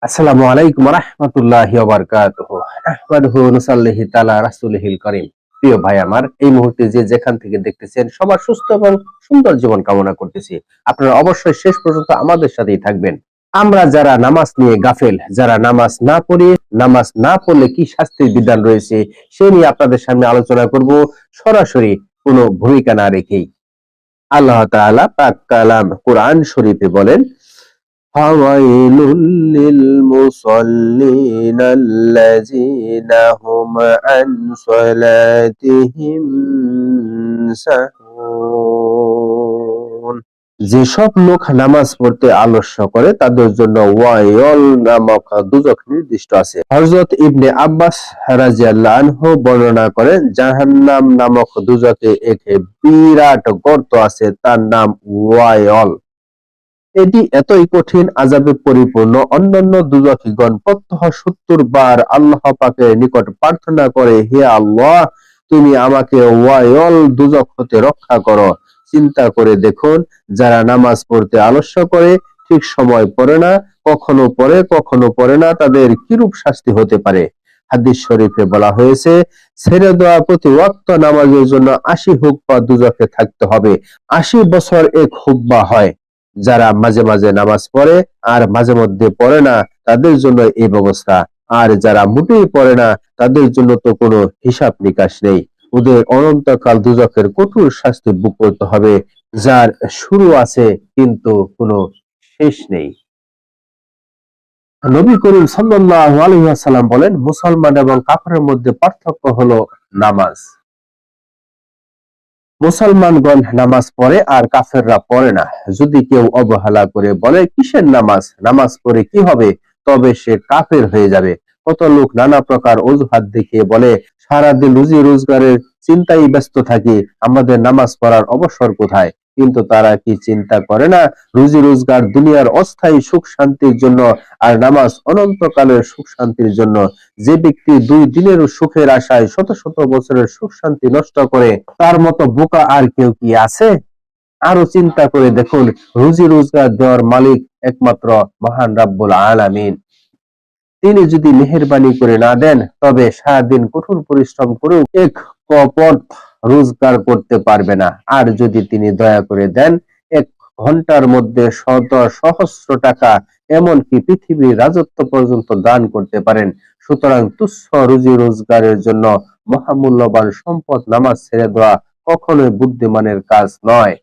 আসসালামু আলাইকুম ওয়া রাহমাতুল্লাহি ওয়া বারাকাতুহু। আহমাদুহু ওয়া নুসাল্লিহি তাআলা রাসূলিহিল কারীম। প্রিয় ভাই আমার, এই মুহূর্তে যে যেখান থেকে দেখতেছেন সবার সুস্থ এবং সুন্দর জীবন কামনা করতেছি। আপনারা অবশ্যই শেষ পর্যন্ত আমাদের সাথেই থাকবেন। আমরা যারা নামাজ নিয়ে গাফেল, যারা নামাজ না পড়ি, নামাজ না পড়লে কি শাস্তির বিধান রয়েছে সে নিয়ে আপনাদের সামনে আলোচনা করব, সরাসরি কোনো ভূমিকা না রেখেই। আল্লাহ তাআলা পাক কালাম কোরআন শরীফে বলেন, فويل للمصلين الذين هم عن صلاتهم ساهون। যেসব লোক নামাজ পড়তে আলস্য করে তাদের জন্য ওয়াইল নামক দুজক নির্দিষ্ট আছে। হযরত ইবনে আব্বাস রাদিয়াল্লাহু আনহু বর্ণনা করেন, জাহান্নাম নামক দুজকে এক বিরাট গর্ত আছে, তার নাম ওয়াইল। এটি এতই কঠিন আযাবে পরিপূর্ণ, অন্যান্য দুজখীগণ প্রত্যহ ৭০ বার আল্লাহ পাকের নিকট প্রার্থনা করে, হে আল্লাহ, তুমি আমাকে ওয়াইল দুজখ হতে রক্ষা করো। চিন্তা করে দেখুন, যারা নামাজ পড়তে আলস্য করে, ঠিক সময় পড়ে না, কখনো পড়ে না, তাদের কিরূপ শাস্তি হতে পারে। হাদিস শরীফে বলা হয়েছে, ছেড়ে দেওয়া প্রতি ওয়াক্ত নামাজের জন্য ৮০ হুকবা দুজখে থাকতে হবে। ৮০ বছর এক হুকবা হয়। যারা মাঝে মাঝে নামাজ পড়ে আর মাঝে মধ্যে পড়ে না, তাদের জন্য এই ব্যবস্থা। আর যারা মোটেই পড়ে না, তাদের জন্য তো কোনো হিসাব নিকাশ নেই। ওদের অনন্তকাল দুজকের কঠোর শাস্তি ভোগ করতে হবে, যার শুরু আছে কিন্তু কোনো শেষ নেই। নবী করিম সাল্লাল্লাহু আলাইহি ওয়াসাল্লাম বলেন, মুসলমান এবং কাফেরের মধ্যে পার্থক্য হলো নামাজ। মুসলমানগণ নামাজ পড়ে আর কাফেররা পড়ে না। যদি কেউ অবহেলা করে বলে, কিসের নামাজ, নামাজ পড়ে কি হবে, তবে সে কাফের হয়ে যাবে। কত লোক নানা প্রকার অজুহাত দেখিয়ে বলে, সারাদিন রুজি রোজগারের চিন্তায় ব্যস্ত থাকি, আমাদের নামাজ পড়ার অবসর কোথায়? কিন্তু তারা কি চিন্তা করে না, রুজি রোজগার দুনিয়ার অস্থায়ী সুখ শান্তির জন্য, আর নামাজ অনন্তকালের সুখ শান্তির জন্য। যে ব্যক্তি ২ দিনের সুখের আশায় শত শত বছরের সুখ শান্তি নষ্ট করে, তার মতো বোকা আর কেউ কি আছে? আরো চিন্তা করে দেখুন, রুজি রোজগার দেওয়ার মালিক একমাত্র মহান রাব্বুল আলামিন। তিনি যদি মেহেরবানি করে না দেন, তবে সারাদিন কঠোর পরিশ্রম করেও এক কপট রোজগার করতে পারবে না। আর যদি তিনি দয়া করে দেন, ১ ঘন্টার মধ্যে শত সহস্র টাকা, এমনকি পৃথিবীর রাজত্ব পর্যন্ত দান করতে পারেন। সুতরাং তুচ্ছ রুজি রোজগারের জন্য মহামূল্যবান সম্পদ নামাজ ছেড়ে দেওয়া কখনোই বুদ্ধিমানের কাজ নয়।